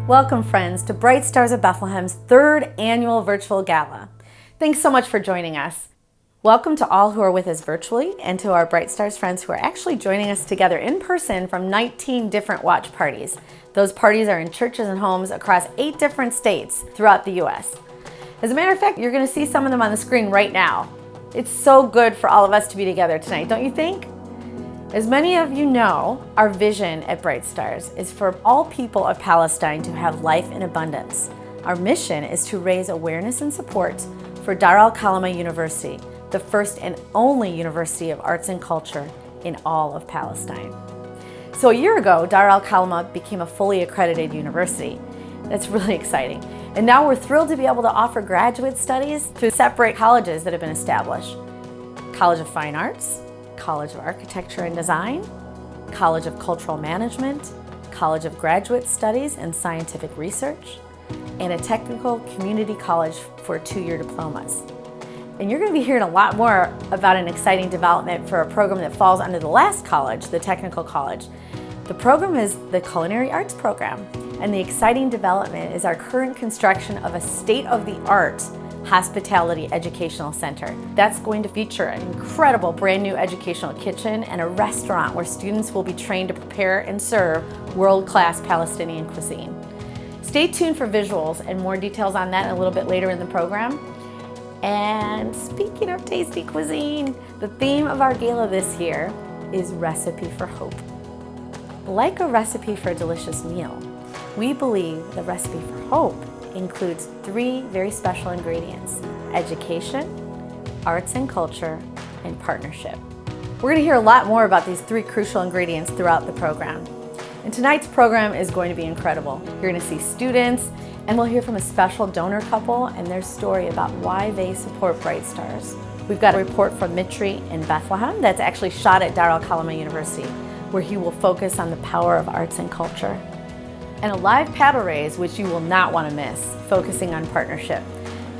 Welcome, friends, to Bright Stars of Bethlehem's third annual virtual gala. Thanks so much for joining us. Welcome to all who are with us virtually and to our Bright Stars friends who are actually joining us together in person from 19 different watch parties. Those parties are in churches and homes across 8 different states throughout the U.S. As a matter of fact, you're going to see some of them on the screen right now. It's so good for all of us to be together tonight, don't you think? As many of you know, our vision at Bright Stars is for all people of Palestine to have life in abundance. Our mission is to raise awareness and support for Dar al-Kalima University, the first and only university of arts and culture in all of Palestine. So a year ago, Dar al-Kalima became a fully accredited university. That's really exciting. And now we're thrilled to be able to offer graduate studies through separate colleges that have been established. College of Fine Arts, College of Architecture and Design, College of Cultural Management, College of Graduate Studies and Scientific Research, and a technical community college for 2-year diplomas. And you're going to be hearing a lot more about an exciting development for a program that falls under the last college, the technical college. The program is the Culinary Arts program, and the exciting development is our current construction of a state-of-the-art hospitality educational center. That's going to feature an incredible brand new educational kitchen and a restaurant where students will be trained to prepare and serve world-class Palestinian cuisine. Stay tuned for visuals and more details on that a little bit later in the program. And speaking of tasty cuisine, the theme of our gala this year is Recipe for Hope. Like a recipe for a delicious meal, we believe the Recipe for Hope includes 3 very special ingredients: education, arts and culture, and partnership. We're going to hear a lot more about these 3 crucial ingredients throughout the program. And tonight's program is going to be incredible. You're going to see students, and we'll hear from a special donor couple and their story about why they support Bright Stars. We've got a report from Mitri in Bethlehem that's actually shot at Dar al-Kalima University, where he will focus on the power of arts and culture. And a live paddle race, which you will not want to miss, focusing on partnership.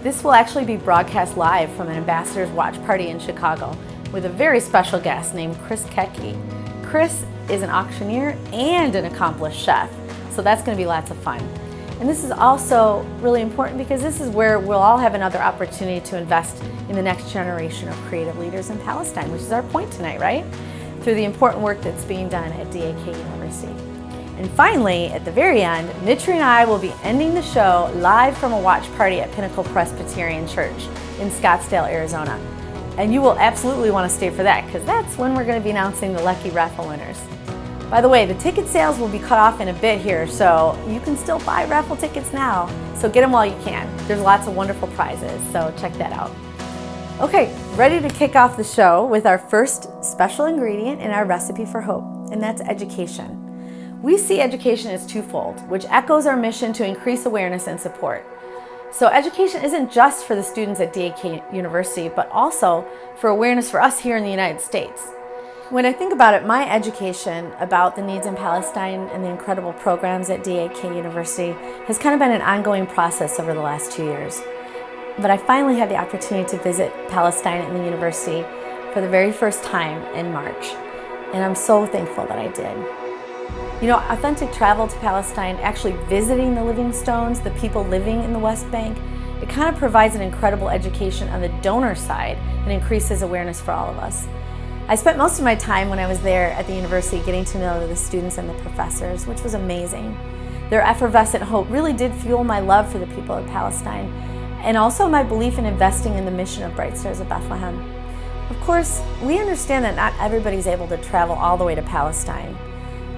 This will actually be broadcast live from an ambassador's watch party in Chicago with a very special guest named Chris Kecke. Chris is an auctioneer and an accomplished chef, so that's going to be lots of fun. And this is also really important because this is where we'll all have another opportunity to invest in the next generation of creative leaders in Palestine, which is our point tonight, right? Through the important work that's being done at DAK University. And finally, at the very end, Mitri and I will be ending the show live from a watch party at Pinnacle Presbyterian Church in Scottsdale, Arizona. And you will absolutely want to stay for that because that's when we're going to be announcing the lucky raffle winners. By the way, the ticket sales will be cut off in a bit here, so you can still buy raffle tickets now. So get them while you can. There's lots of wonderful prizes, so check that out. Okay, ready to kick off the show with our first special ingredient in our Recipe for Hope, and that's education. We see education as twofold, which echoes our mission to increase awareness and support. So education isn't just for the students at DAK University, but also for awareness for us here in the United States. When I think about it, my education about the needs in Palestine and the incredible programs at DAK University has kind of been an ongoing process over the last 2 years. But I finally had the opportunity to visit Palestine and the university for the very first time in March. And I'm so thankful that I did. You know, authentic travel to Palestine, actually visiting the living stones, the people living in the West Bank, it kind of provides an incredible education on the donor side and increases awareness for all of us. I spent most of my time when I was there at the university getting to know the students and the professors, which was amazing. Their effervescent hope really did fuel my love for the people of Palestine and also my belief in investing in the mission of Bright Stars of Bethlehem. Of course, we understand that not everybody's able to travel all the way to Palestine.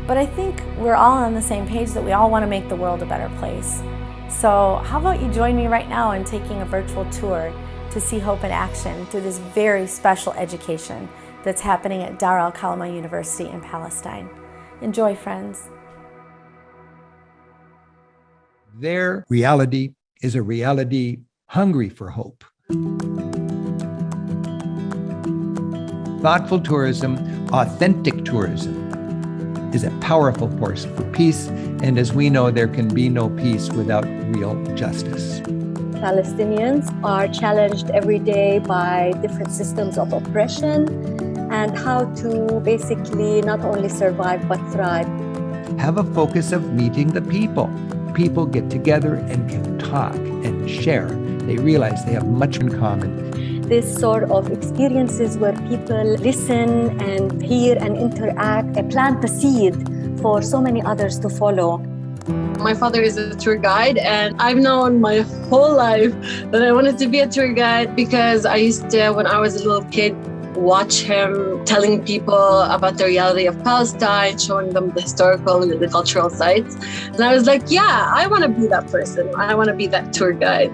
But I think we're all on the same page that we all want to make the world a better place. So how about you join me right now in taking a virtual tour to see hope in action through this very special education that's happening at Dar al-Kalima University in Palestine. Enjoy, friends. Their reality is a reality hungry for hope. Thoughtful tourism, authentic tourism, is a powerful force for peace, and as we know, there can be no peace without real justice. Palestinians are challenged every day by different systems of oppression and how to basically not only survive but thrive. Have a focus of meeting the people, people get together and can talk and share, they realize they have much in common. This sort of experiences where people listen and hear and interact and plant the seed for so many others to follow. My father is a tour guide, and I've known my whole life that I wanted to be a tour guide because I used to, when I was a little kid, watch him telling people about the reality of Palestine, showing them the historical and the cultural sites. And I was like, yeah, I want to be that person. I want to be that tour guide.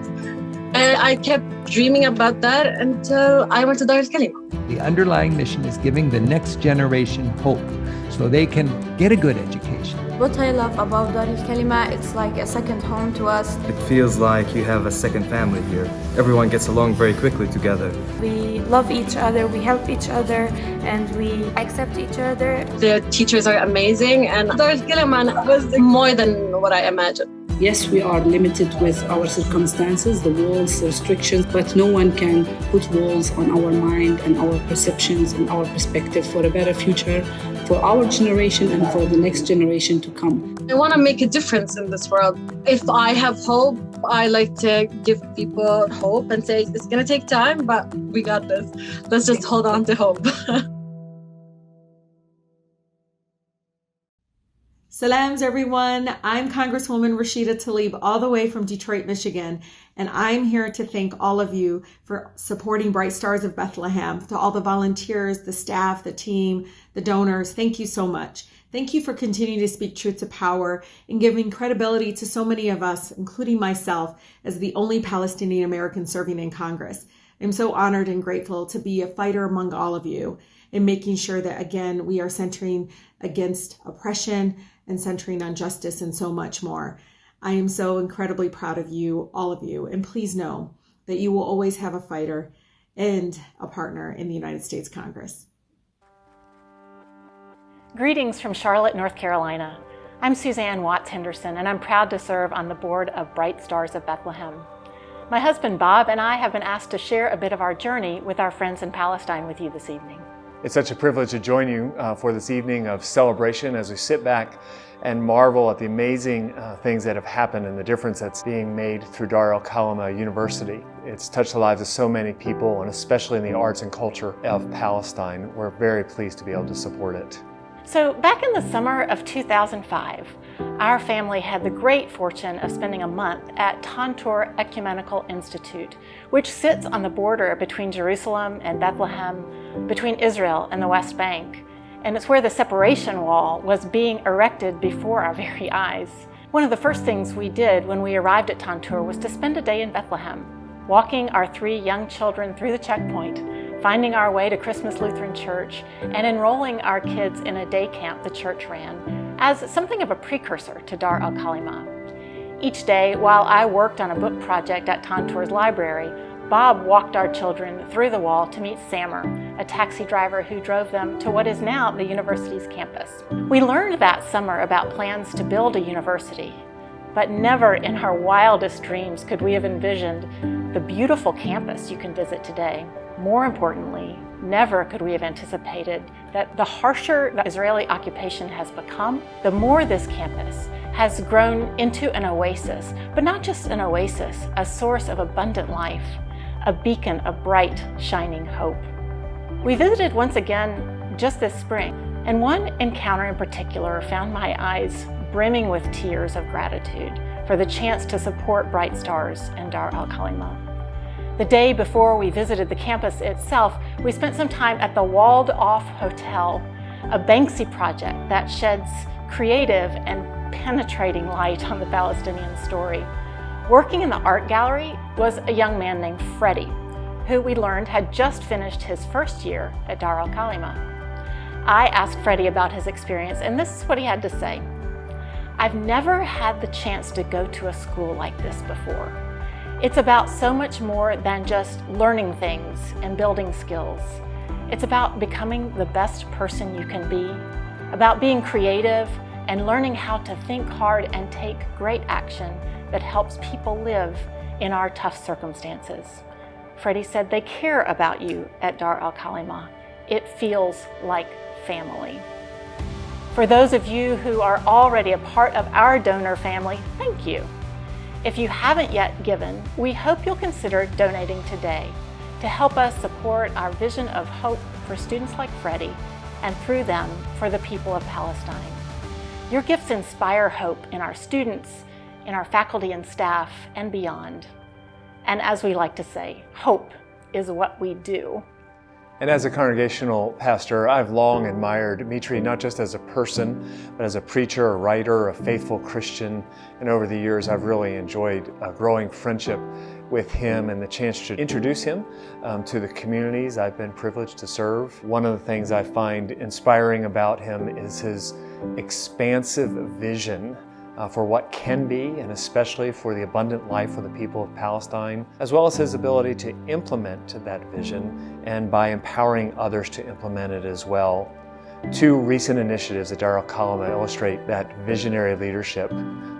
And I kept dreaming about that until I went to Dar al-Kalima. The underlying mission is giving the next generation hope so they can get a good education. What I love about Dar al-Kalima, it's like a second home to us. It feels like you have a second family here. Everyone gets along very quickly together. We love each other, we help each other, and we accept each other. The teachers are amazing, and Dar al-Kalima was more than what I imagined. Yes, we are limited with our circumstances, the walls, the restrictions, but no one can put walls on our mind and our perceptions and our perspective for a better future for our generation and for the next generation to come. I want to make a difference in this world. If I have hope, I like to give people hope and say it's going to take time, but we got this. Let's just hold on to hope. Salams, everyone. I'm Congresswoman Rashida Tlaib, all the way from Detroit, Michigan, and I'm here to thank all of you for supporting Bright Stars of Bethlehem. To all the volunteers, the staff, the team, the donors, thank you so much. Thank you for continuing to speak truth to power and giving credibility to so many of us, including myself, as the only Palestinian American serving in Congress. I'm so honored and grateful to be a fighter among all of you in making sure that, again, we are centering against oppression and centering on justice and so much more. I am so incredibly proud of you, all of you, and please know that you will always have a fighter and a partner in the United States Congress. Greetings from Charlotte, North Carolina. I'm Suzanne Watts Henderson, and I'm proud to serve on the board of Bright Stars of Bethlehem. My husband Bob and I have been asked to share a bit of our journey with our friends in Palestine with you this evening. It's such a privilege to join you for this evening of celebration as we sit back and marvel at the amazing things that have happened and the difference that's being made through Dar al-Kalima University. It's touched the lives of so many people, and especially in the arts and culture of Palestine. We're very pleased to be able to support it. So back in the summer of 2005, our family had the great fortune of spending a month at Tantur Ecumenical Institute, which sits on the border between Jerusalem and Bethlehem, between Israel and the West Bank. And it's where the separation wall was being erected before our very eyes. One of the first things we did when we arrived at Tantur was to spend a day in Bethlehem, walking our 3 young children through the checkpoint, finding our way to Christmas Lutheran Church, and enrolling our kids in a day camp the church ran as something of a precursor to Dar al-Kalima. Each day, while I worked on a book project at Tantur's library, Bob walked our children through the wall to meet Samer, a taxi driver who drove them to what is now the university's campus. We learned that summer about plans to build a university, but never in our wildest dreams could we have envisioned the beautiful campus you can visit today. More importantly, never could we have anticipated that the harsher the Israeli occupation has become, the more this campus has grown into an oasis, but not just an oasis, a source of abundant life, a beacon of bright, shining hope. We visited once again just this spring, and one encounter in particular found my eyes brimming with tears of gratitude for the chance to support Bright Stars and Dar al-Kalima. The day before we visited the campus itself, we spent some time at the Walled Off Hotel, a Banksy project that sheds creative and penetrating light on the Palestinian story. Working in the art gallery was a young man named Freddie, who we learned had just finished his first year at Dar al-Kalima. I asked Freddie about his experience, and this is what he had to say. I've never had the chance to go to a school like this before. It's about so much more than just learning things and building skills. It's about becoming the best person you can be, about being creative and learning how to think hard and take great action that helps people live in our tough circumstances. Freddie said they care about you at Dar al-Kalima. It feels like family. For those of you who are already a part of our donor family, thank you. If you haven't yet given, we hope you'll consider donating today to help us support our vision of hope for students like Freddie, and through them, for the people of Palestine. Your gifts inspire hope in our students, in our faculty and staff, and beyond. And as we like to say, hope is what we do. And as a congregational pastor, I've long admired Dmitry not just as a person, but as a preacher, a writer, a faithful Christian. And over the years, I've really enjoyed a growing friendship with him and the chance to introduce him to the communities I've been privileged to serve. One of the things I find inspiring about him is his expansive vision for what can be, and especially for the abundant life of the people of Palestine, as well as his ability to implement that vision and by empowering others to implement it as well. Two recent initiatives at Dar al-Kalama illustrate that visionary leadership.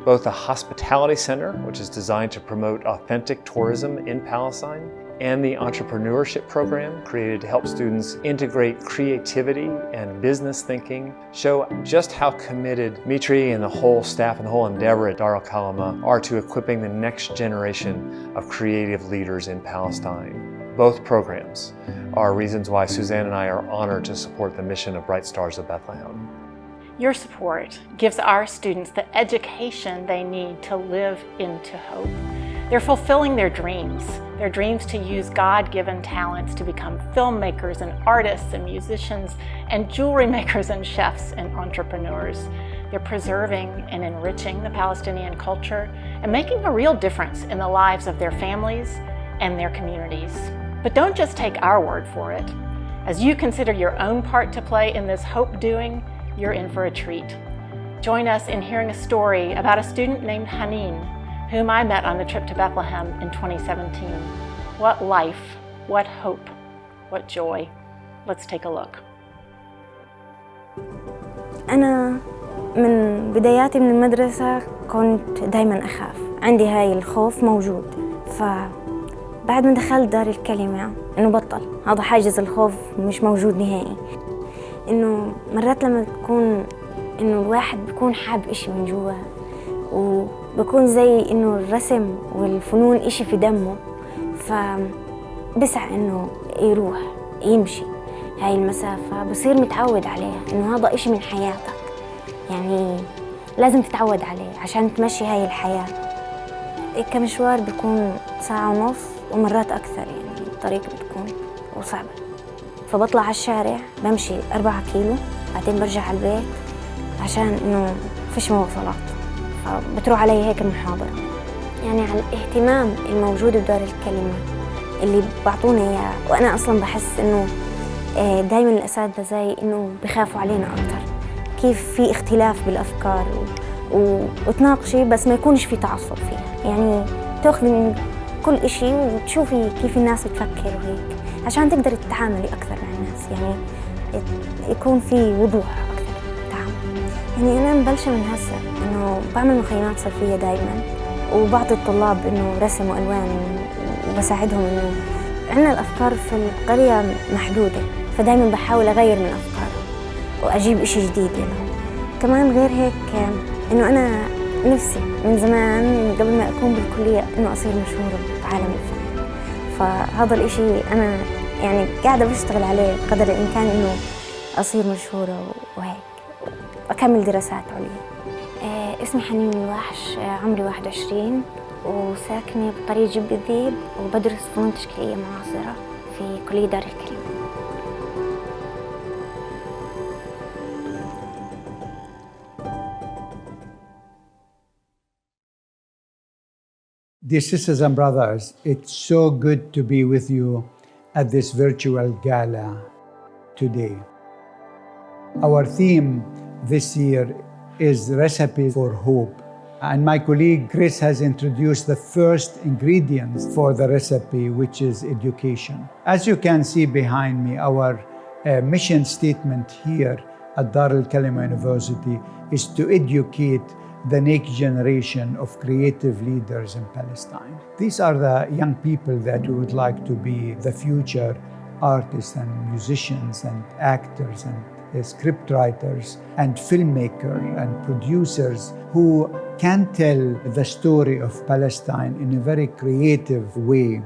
Both the Hospitality Center, which is designed to promote authentic tourism in Palestine, and the Entrepreneurship Program, created to help students integrate creativity and business thinking, show just how committed Dmitry and the whole staff and the whole endeavor at Dar al-Kalama are to equipping the next generation of creative leaders in Palestine. Both programs are reasons why Suzanne and I are honored to support the mission of Bright Stars of Bethlehem. Your support gives our students the education they need to live into hope. They're fulfilling their dreams to use God-given talents to become filmmakers and artists and musicians and jewelry makers and chefs and entrepreneurs. They're preserving and enriching the Palestinian culture and making a real difference in the lives of their families and their communities. But don't just take our word for it. As you consider your own part to play in this hope doing, you're in for a treat. Join us in hearing a story about a student named Hanin, whom I met on the trip to Bethlehem in 2017. What life, what hope, what joy. Let's take a look. أنا من بداياتي من المدرسة كنت دايماً أخاف، عندي هاي الخوف موجود. فبعد ما دخلت دار الكلمة إنه بطل، هذا حاجز الخوف مش موجود نهائي. إنه مرات لما تكون إنه الواحد بيكون حاب إشي من جوا، وبكون زي إنه الرسم والفنون إشي في دمه، فبسعى إنه يروح يمشي هاي المسافة، بصير متعود عليها إنه هذا إشي من حياتك، يعني لازم تتعود عليه عشان تمشي هاي الحياة. كمشوار بيكون ساعة ونص ومرات أكثر، يعني الطريق بتكون صعبة. فبطلع على الشارع بمشي 4 كيلو، بعدين برجع على البيت عشان إنه فيش مواصلات، فبتروح علي هيك المحاضرة. يعني على الاهتمام الموجود بدار الكلمة اللي بعطونا إياه، وأنا أصلاً بحس إنه دايماً الأساتذة زي إنه بخافوا علينا أكتر، كيف في اختلاف بالأفكار وتناقشي بس ما يكونش في تعصب فيها، يعني تأخذي من كل إشي وتشوفي كيف الناس بتفكر وهيك عشان تقدري تتعاملي أكثر مع الناس، يعني يكون في وضوح أكثر تعامل. يعني أنا مبلشة من هسه إنه بعمل مخيمات صيفية دايماً، وبعطي الطلاب إنه رسم وألوان، وبساعدهم إنه عندنا الأفكار في القرية محدودة، فدايماً بحاول أغير من أفكارهم وأجيب إشي جديد لهم. كمان غير هيك إنه أنا نفسي من زمان قبل ما أكون بالكلية إنه أصير مشهورة بعالم الفن، فهذا الإشي أنا يعني قاعدة بشتغل عليه قدر الإمكان إنه أصير مشهورة وهيك أكمل دراسات عليا. اسمي حنين الوحش، عمري 21 وساكنة بطريق جب الذيب، وبدرس فنون تشكيلية معاصرة في كلية دار الكلمة. Dear sisters and brothers, it's so good to be with you at this virtual gala today. Our theme this year is Recipe for Hope. And my colleague Chris has introduced the first ingredients for the recipe, which is education. As you can see behind me, our mission statement here at Dar al-Kalima University is to educate the next generation of creative leaders in Palestine. These are the young people that we would like to be the future artists and musicians and actors and scriptwriters and filmmakers and producers who can tell the story of Palestine in a very creative way.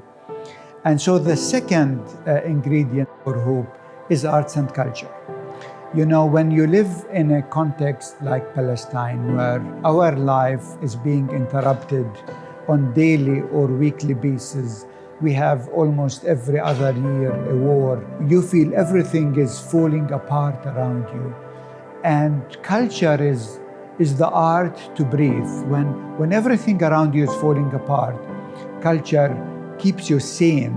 And so the second ingredient for hope is arts and culture. You know, when you live in a context like Palestine, where our life is being interrupted on daily or weekly basis, we have almost every other year a war. You feel everything is falling apart around you. And culture is the art to breathe. When everything around you is falling apart, culture keeps you sane.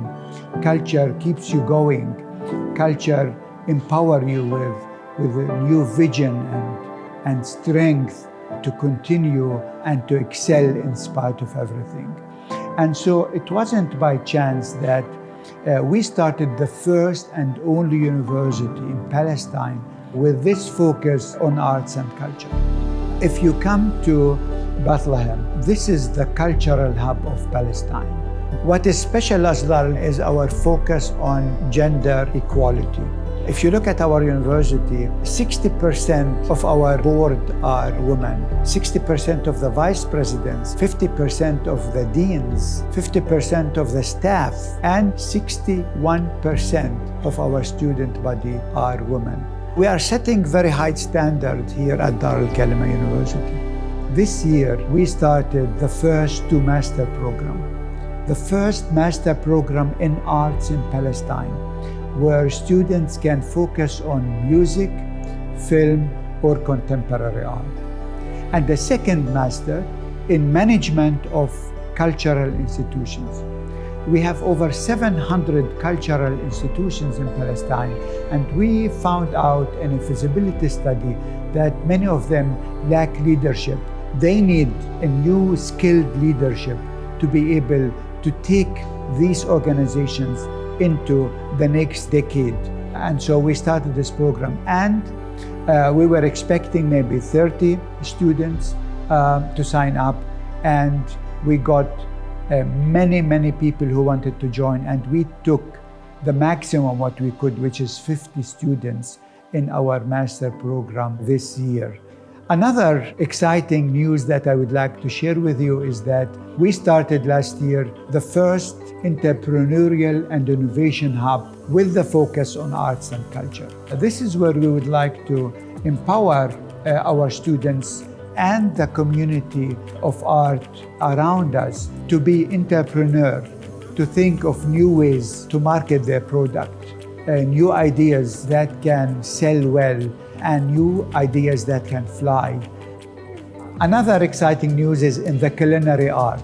Culture keeps you going. Culture empowers you with a new vision and strength to continue and to excel in spite of everything. And so it wasn't by chance that we started the first and only university in Palestine with this focus on arts and culture. If you come to Bethlehem, this is the cultural hub of Palestine. What is special, Asdar, is our focus on gender equality. If you look at our university, 60% of our board are women, 60% of the vice presidents, 50% of the deans, 50% of the staff, and 61% of our student body are women. We are setting very high standards here at Dar al-Kalima University. This year, we started the first two master program. The first master program in arts in Palestine, where students can focus on music, film, or contemporary art. And the second master in management of cultural institutions. We have over 700 cultural institutions in Palestine, and we found out in a feasibility study that many of them lack leadership. They need a new skilled leadership to be able to take these organizations into the next decade. And so we started this program, and we were expecting maybe 30 students to sign up, and we got many people who wanted to join, and we took the maximum what we could, which is 50 students in our master program this year. Another exciting news that I would like to share with you is that we started last year the first entrepreneurial and innovation hub with the focus on arts and culture. This is where we would like to empower our students and the community of art around us to be entrepreneur, to think of new ways to market their product, new ideas that can sell well, and new ideas that can fly. Another exciting news is in the culinary art.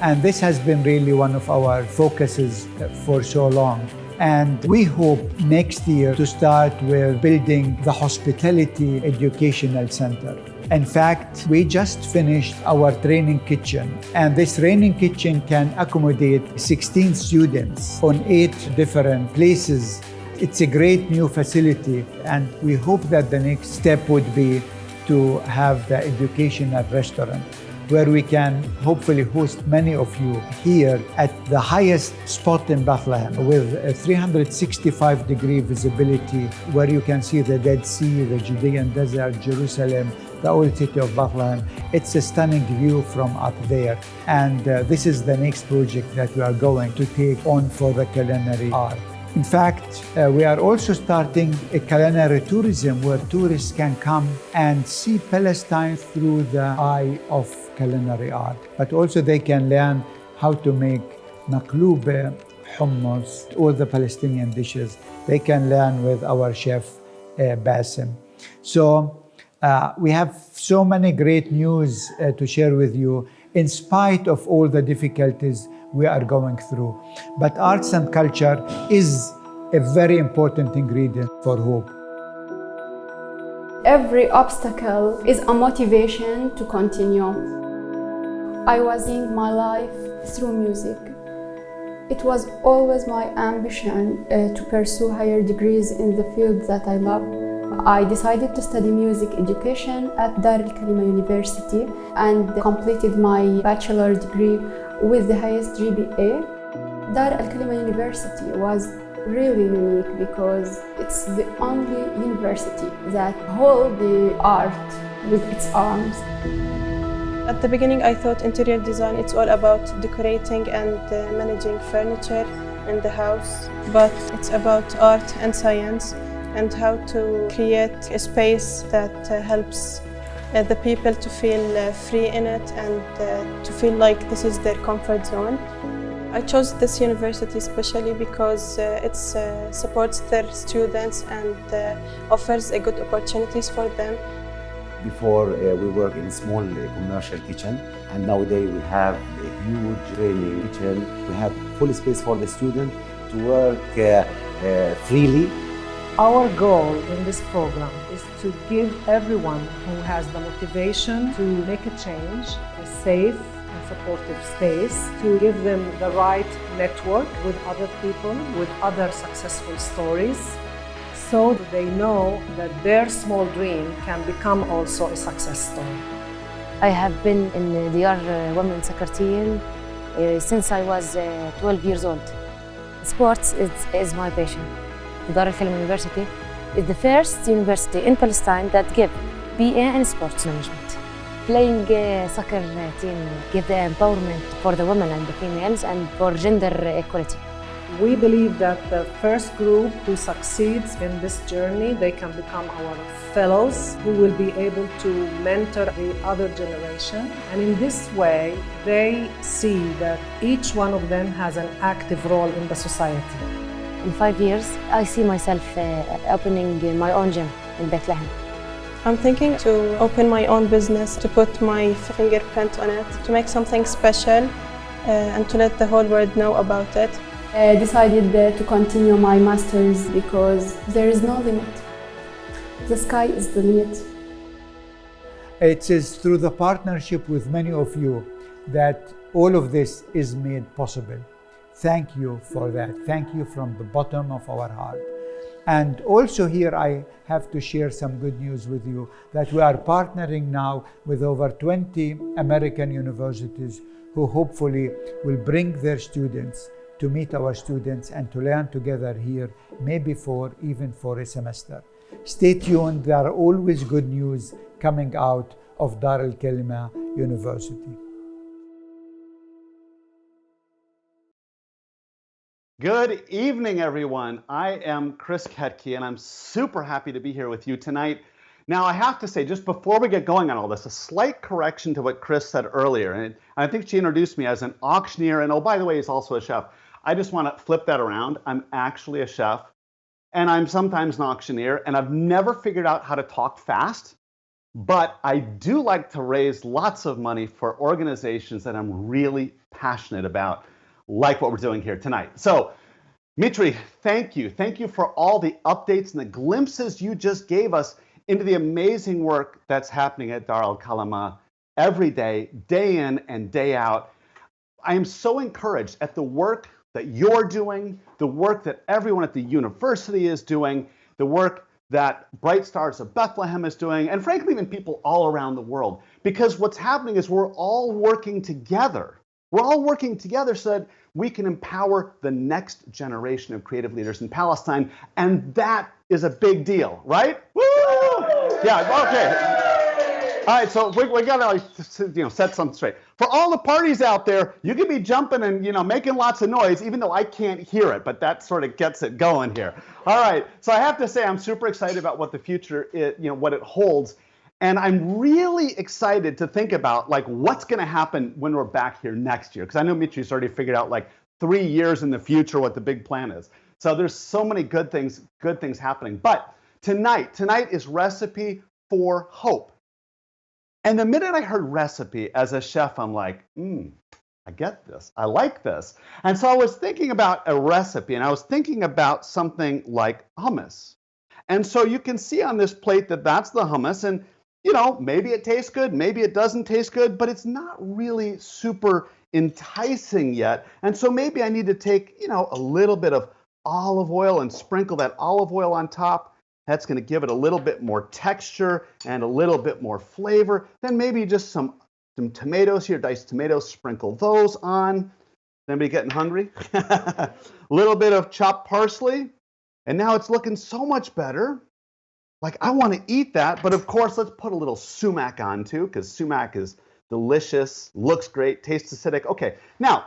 And this has been really one of our focuses for so long. And we hope next year to start with building the Hospitality Educational Center. In fact, we just finished our training kitchen, and this training kitchen can accommodate 16 students on 8 different places. It's a great new facility, and we hope that the next step would be to have the educational restaurant, where we can hopefully host many of you here at the highest spot in Bethlehem with a 365-degree visibility, where you can see the Dead Sea, the Judean Desert, Jerusalem, the old city of Bethlehem. It's a stunning view from up there. And this is the next project that we are going to take on for the culinary art. In fact, we are also starting a culinary tourism where tourists can come and see Palestine through the eye of culinary art. But also they can learn how to make maqloube, hummus, all the Palestinian dishes. They can learn with our chef, Basim. So we have so many great news to share with you in spite of all the difficulties we are going through. But arts and culture is a very important ingredient for hope. Every obstacle is a motivation to continue. I was in my life through music. It was always my ambition to pursue higher degrees in the field that I love. I decided to study music education at Dar al-Kalima University and completed my bachelor degree with the highest GPA. Dar al-Kalima University was really unique because it's the only university that holds the art with its arms. At the beginning, I thought interior design, it's all about decorating and managing furniture in the house, but it's about art and science and how to create a space that helps the people to feel free in it and to feel like this is their comfort zone. I chose this university especially because it supports their students and offers a good opportunities for them. Before we work in small commercial kitchen, and nowadays we have a huge training kitchen. We have full space for the student to work freely. Our goal in this program is to give everyone who has the motivation to make a change a safe and supportive space, to give them the right network with other people, with other successful stories, so they know that their small dream can become also a success story. I have been in the Diyar Women's Soccer team since I was 12 years old. Sports is my passion. The Dar al-Kalima University is the first university in Palestine that gives BA in sports management. Playing soccer team gives the empowerment for the women and the females and for gender equality. We believe that the first group who succeeds in this journey, they can become our fellows who will be able to mentor the other generation. And in this way, they see that each one of them has an active role in the society. In 5 years, I see myself opening my own gym in Bethlehem. I'm thinking to open my own business, to put my fingerprint on it, to make something special and to let the whole world know about it. I decided to continue my master's because there is no limit. The sky is the limit. It is through the partnership with many of you that all of this is made possible. Thank you for that. Thank you from the bottom of our heart. And also here I have to share some good news with you that we are partnering now with over 20 American universities who hopefully will bring their students to meet our students and to learn together here, maybe even for a semester. Stay tuned, there are always good news coming out of Dar al-Kalima University. Good evening, everyone. I am Chris Ketke, and I'm super happy to be here with you tonight. Now, I have to say, just before we get going on all this, a slight correction to what Chris said earlier. And I think she introduced me as an auctioneer, and oh, by the way, he's also a chef. I just want to flip that around. I'm actually a chef, and I'm sometimes an auctioneer, and I've never figured out how to talk fast, but I do like to raise lots of money for organizations that I'm really passionate about, like what we're doing here tonight. So, Mitri, thank you. Thank you for all the updates and the glimpses you just gave us into the amazing work that's happening at Dar al-Kalima every day, day in and day out. I am so encouraged at the work that you're doing, the work that everyone at the university is doing, the work that Bright Stars of Bethlehem is doing, and frankly, even people all around the world. Because what's happening is we're all working together. We're all working together so that we can empower the next generation of creative leaders in Palestine, and that is a big deal, right? Woo! Yeah, okay. All right, so we gotta set something straight. For all the parties out there, you can be jumping and making lots of noise, even though I can't hear it, but that sort of gets it going here. All right, so I have to say I'm super excited about what the future is, what it holds. And I'm really excited to think about what's going to happen when we're back here next year. Because I know Mitri's already figured out 3 years in the future what the big plan is. So there's so many good things happening. But tonight is Recipe for Hope. And the minute I heard recipe as a chef, I'm like, I get this. I like this. And so I was thinking about a recipe, and I was thinking about something like hummus. And so you can see on this plate that that's the hummus. And maybe it tastes good, maybe it doesn't taste good, but it's not really super enticing yet. And so maybe I need to take, a little bit of olive oil and sprinkle that olive oil on top. That's going to give it a little bit more texture and a little bit more flavor. Then maybe just some tomatoes here, diced tomatoes, sprinkle those on. Anybody getting hungry? A little bit of chopped parsley, and now it's looking so much better. Like, I want to eat that, but of course, let's put a little sumac on too, because sumac is delicious, looks great, tastes acidic. Okay, now,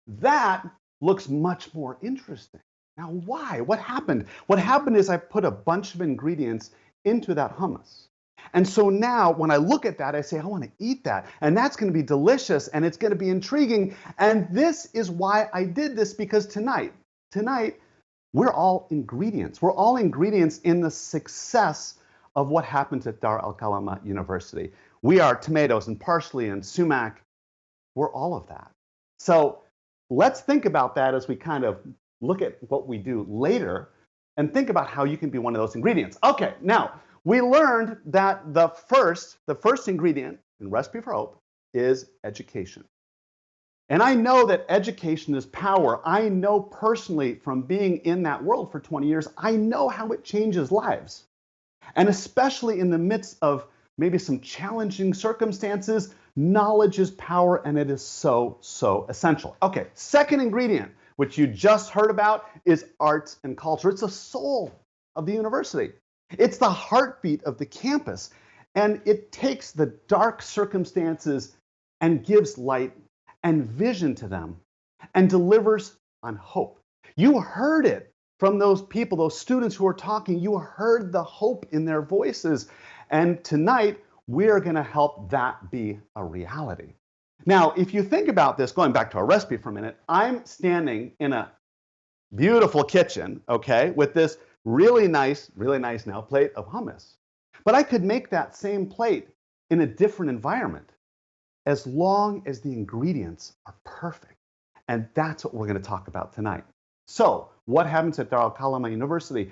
that looks much more interesting. Now, why? What happened? What happened is I put a bunch of ingredients into that hummus. And so now when I look at that, I say, I want to eat that. And that's going to be delicious and it's going to be intriguing. And this is why I did this, because tonight, we're all ingredients. We're all ingredients in the success of what happens at Dar al-Kalama University. We are tomatoes and parsley and sumac. We're all of that. So let's think about that as we kind of look at what we do later and think about how you can be one of those ingredients. Okay, now we learned that the first ingredient in Recipe for Hope is education. And I know that education is power. I know personally from being in that world for 20 years, I know how it changes lives. And especially in the midst of maybe some challenging circumstances, knowledge is power, and it is so, so essential. Okay, second ingredient, which you just heard about, is arts and culture. It's the soul of the university. It's the heartbeat of the campus, and it takes the dark circumstances and gives light and vision to them and delivers on hope. You heard it from those people, those students who are talking. You heard the hope in their voices. And tonight, we're going to help that be a reality. Now, if you think about this, going back to our recipe for a minute, I'm standing in a beautiful kitchen, okay, with this really nice now plate of hummus. But I could make that same plate in a different environment as long as the ingredients are perfect. And that's what we're going to talk about tonight. So, what happens at Dar al-Kalama University?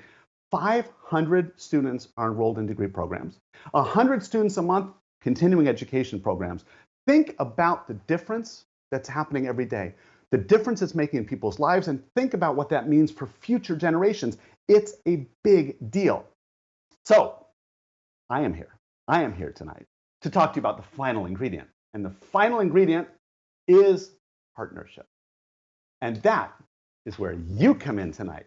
500 students are enrolled in degree programs, 100 students a month, continuing education programs. Think about the difference that's happening every day, the difference it's making in people's lives, and think about what that means for future generations. It's a big deal. So, I am here tonight to talk to you about the final ingredient. And the final ingredient is partnership. And that is where you come in tonight.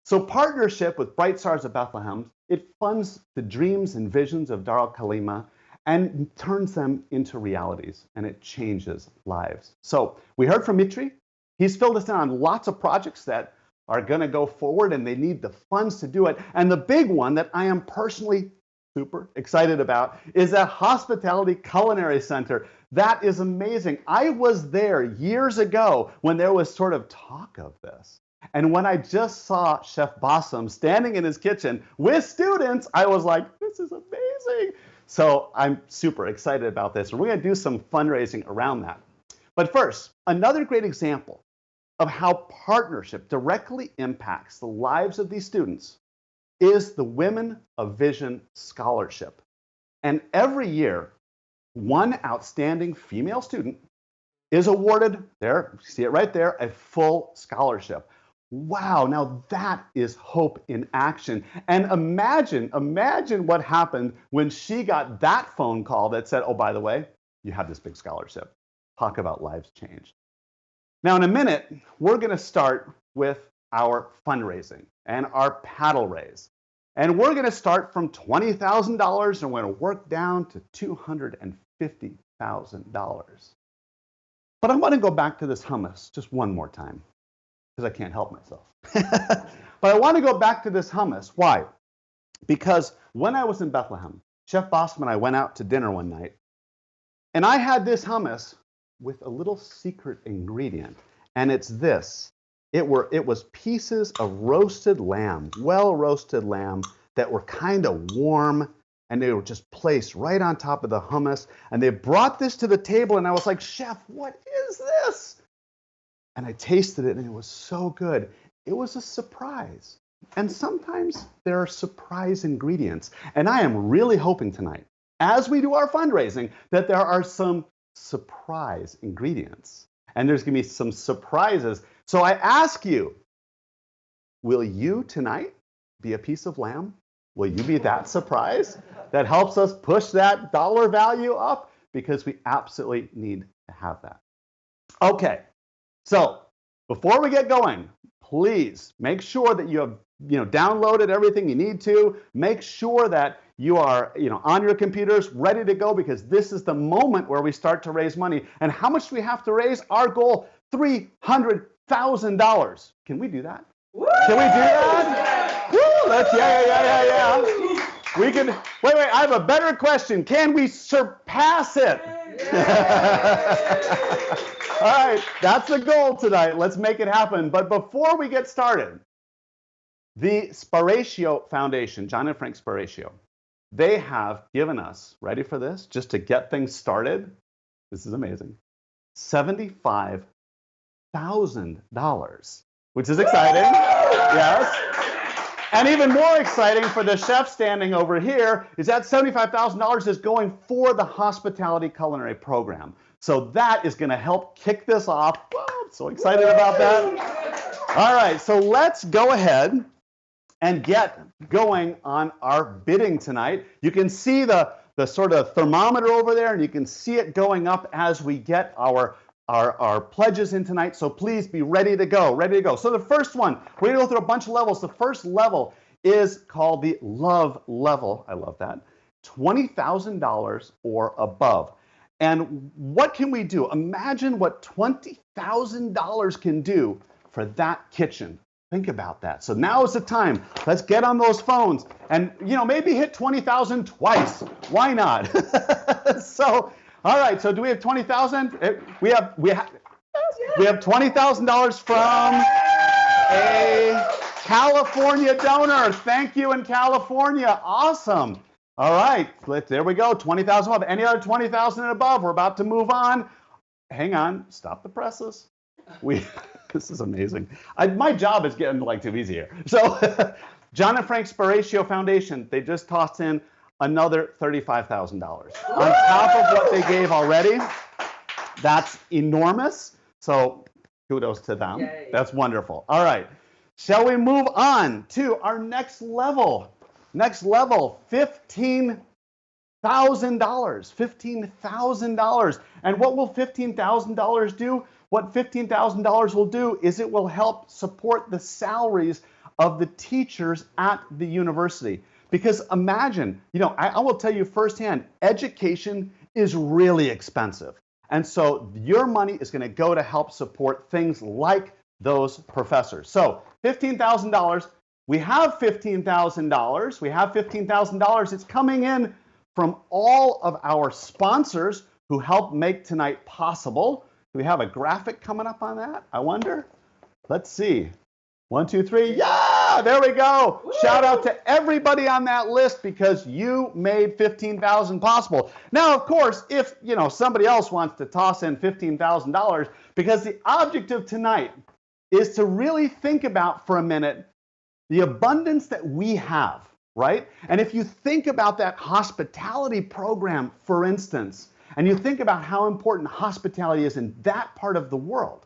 So partnership with Bright Stars of Bethlehem, it funds the dreams and visions of Dar al-Kalima and turns them into realities, and it changes lives. So we heard from Mitri. He's filled us in on lots of projects that are going to go forward, and they need the funds to do it. And the big one that I am personally super excited about is that Hospitality Culinary Center. That is amazing. I was there years ago when there was sort of talk of this. And when I just saw Chef Bassam standing in his kitchen with students, I was like, this is amazing. So I'm super excited about this. And we're going to do some fundraising around that. But first, another great example of how partnership directly impacts the lives of these students is the Women of Vision Scholarship. And every year, one outstanding female student is awarded, there, see it right there, a full scholarship. Wow, now that is hope in action. And imagine what happened when she got that phone call that said, oh, by the way, you have this big scholarship. Talk about lives changed. Now, in a minute, we're going to start with our fundraising and our paddle raise. And we're going to start from $20,000 and we're going to work down to $250,000. But I want to go back to this hummus just one more time because I can't help myself. But I want to go back to this hummus. Why? Because when I was in Bethlehem, Chef Bassam and I went out to dinner one night, and I had this hummus with a little secret ingredient, and it's this. It was pieces of roasted lamb, well-roasted lamb that were kind of warm, and they were just placed right on top of the hummus. And they brought this to the table, and I was like, Chef, what is this? And I tasted it, and it was so good. It was a surprise. And sometimes there are surprise ingredients. And I am really hoping tonight, as we do our fundraising, that there are some surprise ingredients. And there's going to be some surprises. So I ask you, will you tonight be a piece of lamb? Will you be that surprise that helps us push that dollar value up? Because we absolutely need to have that. Okay, So before we get going, please make sure that you have downloaded everything you need to. Make sure that you are on your computers ready to go, because this is the moment where we start to raise money. And how much do we have to raise? Our goal, $300,000. Can we do that? Can we do that? Woo! Let's yeah. We can. Wait. I have a better question. Can we surpass it? All right, that's the goal tonight. Let's make it happen. But before we get started, the Sparatio Foundation, John and Frank Sparatio, they have given us, ready for this, just to get things started, this is amazing, $75,000, which is exciting. Yes. And even more exciting for the chef standing over here is that $75,000 is going for the hospitality culinary program. So that is going to help kick this off. Whoa, I'm so excited about that. All right, so let's go ahead and get going on our bidding tonight. You can see the sort of thermometer over there, and you can see it going up as we get our pledges in tonight. So please be ready to go, So the first one, we're going to go through a bunch of levels. The first level is called the love level. I love that. $20,000 or above. And what can we do? Imagine what $20,000 can do for that kitchen. Think about that. So now is the time. Let's get on those phones and maybe hit 20,000 twice. Why not? So, all right. So do we have 20,000? We have $20,000 from a California donor. Thank you in California. Awesome. All right. There we go. 20,000 above. Any other 20,000 and above? We're about to move on. Hang on. Stop the presses. This is amazing. My job is getting too easy here. So John and Frank Sparatio Foundation, they just tossed in another $35,000 on top of what they gave already. That's enormous. So kudos to them. Yay. That's wonderful. All right. Shall we move on to our next level? Next level, $15,000. $15,000. And what will $15,000 do? What $15,000 will do is it will help support the salaries of the teachers at the university. Because imagine, I will tell you firsthand, education is really expensive. And so your money is going to go to help support things like those professors. So $15,000. We have $15,000. We have $15,000. It's coming in from all of our sponsors who help make tonight possible. Do we have a graphic coming up on that? I wonder. Let's see. 1, 2, 3. Yeah, there we go. Woo! Shout out to everybody on that list because you made $15,000 possible. Now, of course, if somebody else wants to toss in $15,000, because the objective tonight is to really think about for a minute the abundance that we have, right? And if you think about that hospitality program, for instance, and you think about how important hospitality is in that part of the world,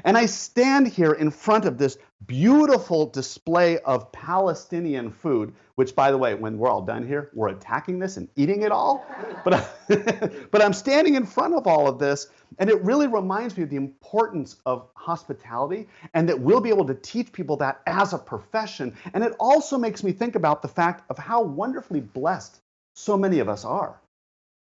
and I stand here in front of this beautiful display of Palestinian food, which, by the way, when we're all done here, we're attacking this and eating it all. But I'm standing in front of all of this, and it really reminds me of the importance of hospitality and that we'll be able to teach people that as a profession. And it also makes me think about the fact of how wonderfully blessed so many of us are.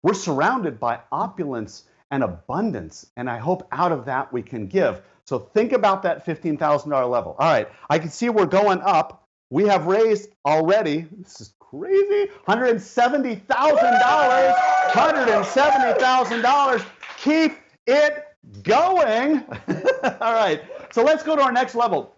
We're surrounded by opulence and abundance, and I hope out of that we can give. So think about that $15,000 level. All right, I can see we're going up. We have raised already, this is crazy, $170,000. $170,000. Keep it going. All right, so let's go to our next level,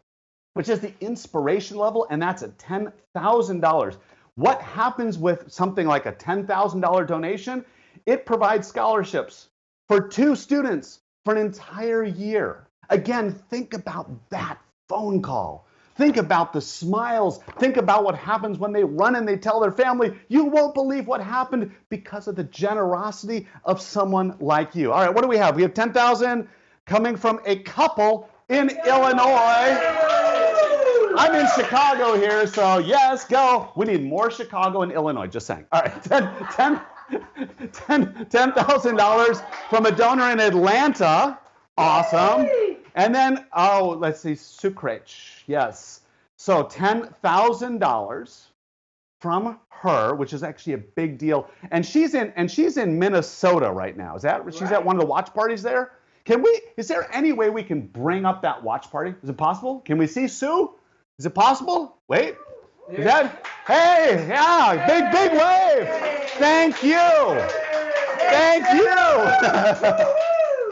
which is the inspiration level, and that's at $10,000. What happens with something like a $10,000 donation? It provides scholarships for 2 students for an entire year. Again, think about that phone call. Think about the smiles. Think about what happens when they run and they tell their family, you won't believe what happened because of the generosity of someone like you. All right, what do we have? We have $10,000 coming from a couple in Illinois. I'm in Chicago here, so yes, go. We need more Chicago and Illinois, just saying. All right, $10,000 from a donor in Atlanta. Awesome. And then, oh, let's see, Sukrech, yes. So $10,000 from her, which is actually a big deal. And she's in Minnesota right now. Is that right? She's at one of the watch parties there? Is there any way we can bring up that watch party? Is it possible? Can we see Sue? Is it possible? Wait. Is that? Hey, yeah, big wave. Thank you. Thank you.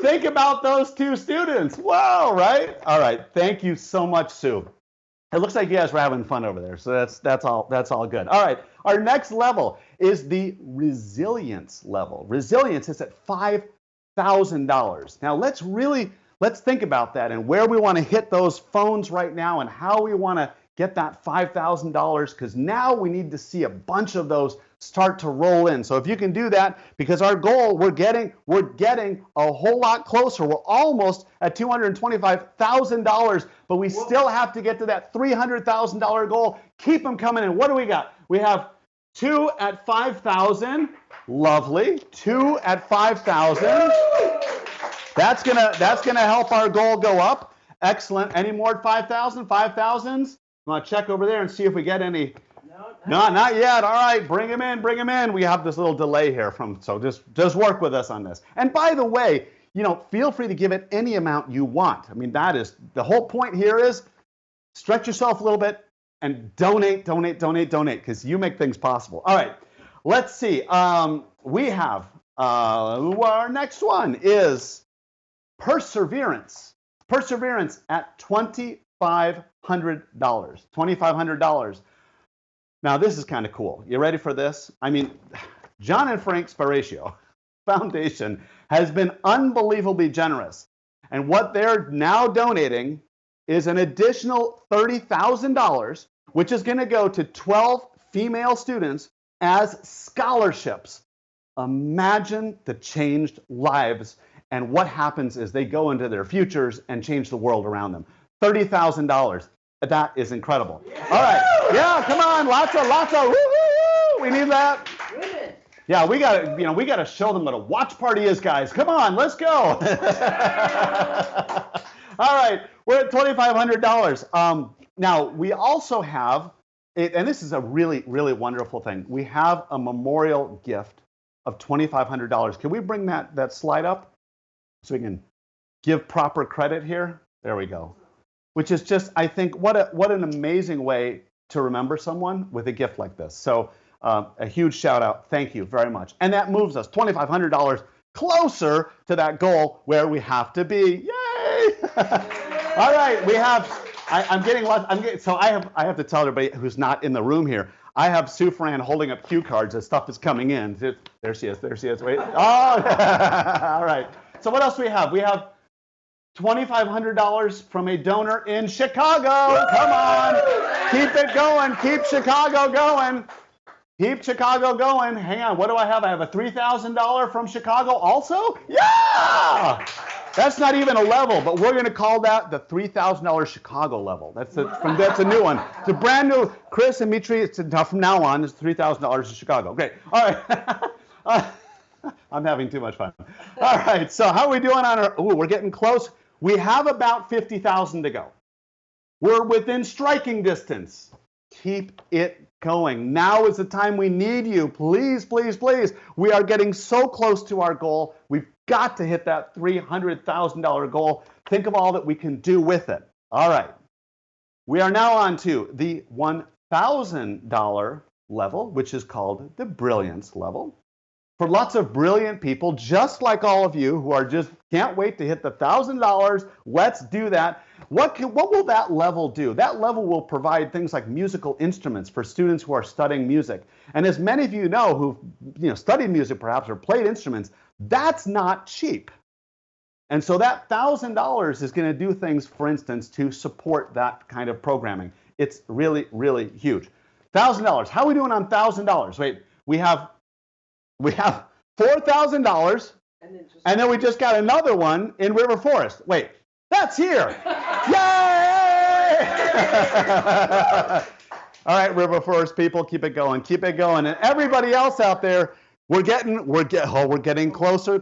Think about those two students. Whoa, right? All right. Thank you so much, Sue. It looks like you guys were having fun over there, so that's all good. All right. Our next level is the resilience level. Resilience is at $5,000. Now let's think about that and where we want to hit those phones right now and how we want to get that $5,000, because now we need to see a bunch of those start to roll in. So if you can do that, because our goal, we're getting a whole lot closer. We're almost at $225,000, but we still have to get to that $300,000 goal. Keep them coming in. What do we got? We have 2 at 5,000. Lovely. 2 at 5,000. That's gonna help our goal go up. Excellent. Any more at 5,000? 5,000s? I'm going to check over there and see if we get any. No, not yet. All right, bring them in, bring them in. We have this little delay here so just work with us on this. And by the way, feel free to give it any amount you want. I mean, that is, the whole point here is stretch yourself a little bit and donate, because you make things possible. All right, let's see. We have, our next one is perseverance. Perseverance at $2,500. $2,500. Now, this is kind of cool. You ready for this? I mean, John and Frank Sparatio Foundation has been unbelievably generous. And what they're now donating is an additional $30,000, which is going to go to 12 female students as scholarships. Imagine the changed lives and what happens is they go into their futures and change the world around them. $30,000. That is incredible. All right. Yeah, come on. Lots of woo-hoo-hoo. We need that. Yeah, we got to show them what a watch party is, guys. Come on, let's go. All right. We're at $2,500. Now, we also have, and this is a really, really wonderful thing. We have a memorial gift of $2,500. Can we bring that slide up so we can give proper credit here? There we go. Which is just, I think, what an amazing way to remember someone with a gift like this. So a huge shout out. Thank you very much. And that moves us $2,500 closer to that goal where we have to be. Yay! All right, we have, so I have to tell everybody who's not in the room here, I have Sue Fran holding up cue cards as stuff is coming in. There she is. Wait. Oh, all right. So what else do we have? We have $2,500 from a donor in Chicago. Come on. Keep it going. Keep Chicago going. Keep Chicago going. Hang on. What do I have? I have a $3,000 from Chicago also? Yeah! That's not even a level, but we're going to call that the $3,000 Chicago level. That's a new one. It's a brand new. Chris and Mitri, from now on, it's $3,000 in Chicago. Great. All right. I'm having too much fun. All right. So how are we doing on our? Ooh, we're getting close. We have about 50,000 to go. We're within striking distance. Keep it going. Now is the time we need you. Please, please, please. We are getting so close to our goal. We've got to hit that $300,000 goal. Think of all that we can do with it. All right. We are now on to the $1,000 level, which is called the brilliance level. For lots of brilliant people, just like all of you who are just can't wait to hit the $1,000, let's do that. What will that level do? That level will provide things like musical instruments for students who are studying music. And as many of you know who've studied music perhaps or played instruments, that's not cheap. And so that $1,000 is going to do things, for instance, to support that kind of programming. It's really, really huge. $1,000. How are we doing on $1,000? Wait, we have $4,000, and then we just got another one in River Forest. Wait, that's here. Yay! All right, River Forest people, keep it going. Keep it going. And everybody else out there, We're getting closer.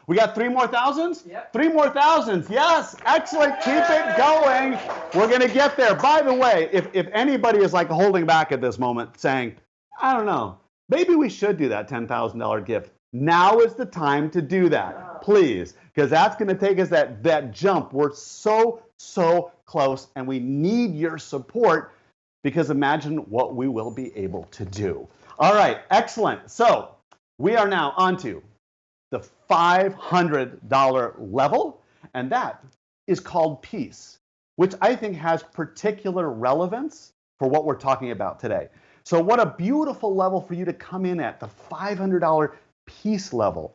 We got 3 more thousands? Yep. 3 more thousands. Yes, excellent. Keep it going. We're going to get there. By the way, if anybody is like holding back at this moment saying, I don't know, maybe we should do that $10,000 gift. Now is the time to do that, please, because that's going to take us that jump. We're so close, and we need your support, because imagine what we will be able to do. All right, excellent. So we are now onto the $500 level, and that is called peace, which I think has particular relevance for what we're talking about today. So what a beautiful level for you to come in at, the $500 peace level.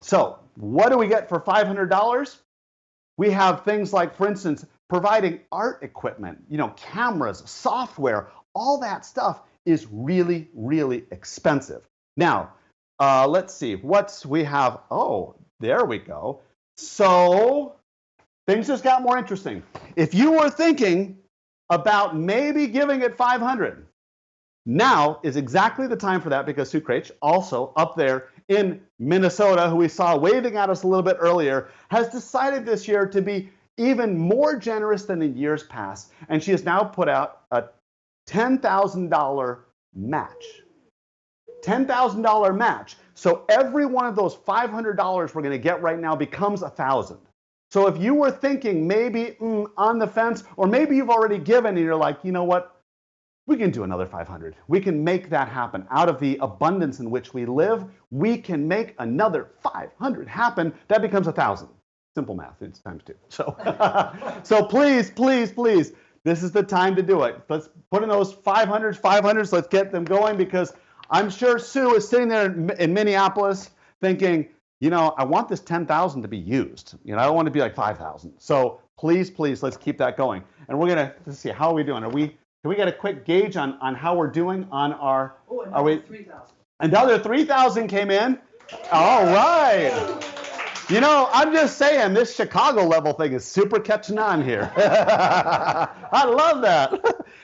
So what do we get for $500? We have things like, for instance, providing art equipment, cameras, software, all that stuff is really, really expensive. Now, let's see, we have, oh, there we go. So things just got more interesting. If you were thinking about maybe giving it $500, now is exactly the time for that, because Sue Craich, also up there in Minnesota, who we saw waving at us a little bit earlier, has decided this year to be even more generous than in years past. And she has now put out a $10,000 match. $10,000 match. So every one of those $500 we're going to get right now becomes $1,000. So if you were thinking maybe on the fence, or maybe you've already given and you're like, you know what? We can do another 500. We can make that happen. Out of the abundance in which we live, we can make another 500 happen. That becomes 1,000. Simple math, it's times 2. So, so please, this is the time to do it. Let's put in those 500s, let's get them going, because I'm sure Sue is sitting there in Minneapolis thinking, I want this 10,000 to be used. I don't want to be like 5,000. So please, let's keep that going. And we're going to, let's see, how are we doing? Can we get a quick gauge on how we're doing on our, another 3,000. Another 3,000 came in. All right. I'm just saying, this Chicago level thing is super catching on here. I love that.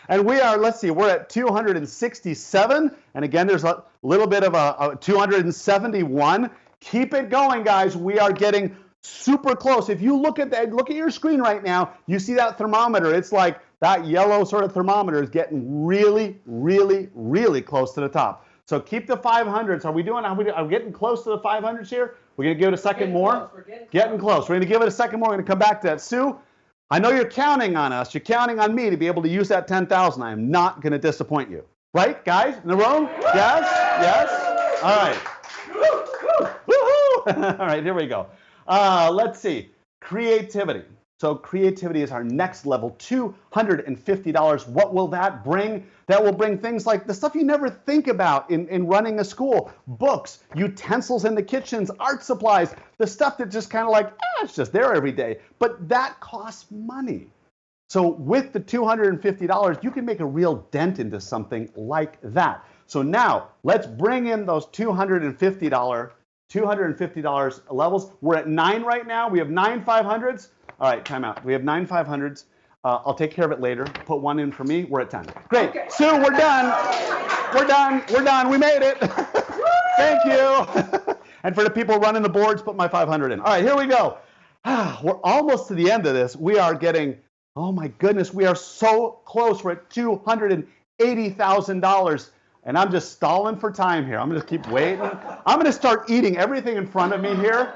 And we are, let's see, we're at 267. And again, there's a little bit of a 271. Keep it going, guys. We are getting super close. If you look at your screen right now, you see that thermometer. It's like that yellow sort of thermometer is getting really, really, really close to the top. So keep the 500s. Are we getting close to the 500s here? We're going to give it a second more? We're getting close. We're going to give it a second more. We're going to come back to that. Sue, I know you're counting on us. You're counting on me to be able to use that 10,000. I am not going to disappoint you. Right, guys, in the room? Yes? All right. Woohoo! All right, here we go. Let's see. Creativity. So creativity is our next level, $250. What will that bring? That will bring things like the stuff you never think about in running a school, books, utensils in the kitchens, art supplies, the stuff that just kind of like, it's just there every day. But that costs money. So with the $250, you can make a real dent into something like that. So now let's bring in those $250 levels. We're at 9 right now. We have 9 500s. All right, time out. We have 9 500s. I'll take care of it later. Put 1 in for me. We're at 10. Great. Okay. Sue, we're done. We're done. We made it. Thank you. And for the people running the boards, put my 500 in. All right, here we go. We're almost to the end of this. We are getting, oh my goodness, we are so close. We're at $280,000. And I'm just stalling for time here. I'm going to keep waiting. I'm going to start eating everything in front of me here.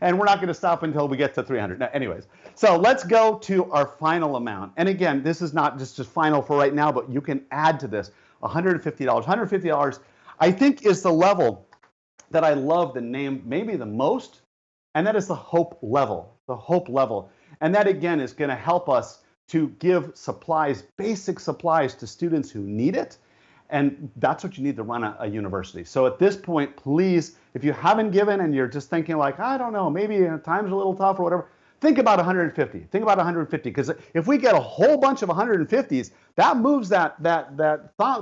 And we're not going to stop until we get to 300. No, anyways, so let's go to our final amount. And again, this is not just final for right now, but you can add to this $150. $150, I think, is the level that I love the name maybe the most, and that is the hope level. The hope level. And that, again, is going to help us to give supplies, basic supplies, to students who need it. And that's what you need to run a university. So at this point, please, if you haven't given and you're just thinking like, I don't know, maybe time's a little tough or whatever, think about 150. Think about 150, because if we get a whole bunch of 150s, that moves that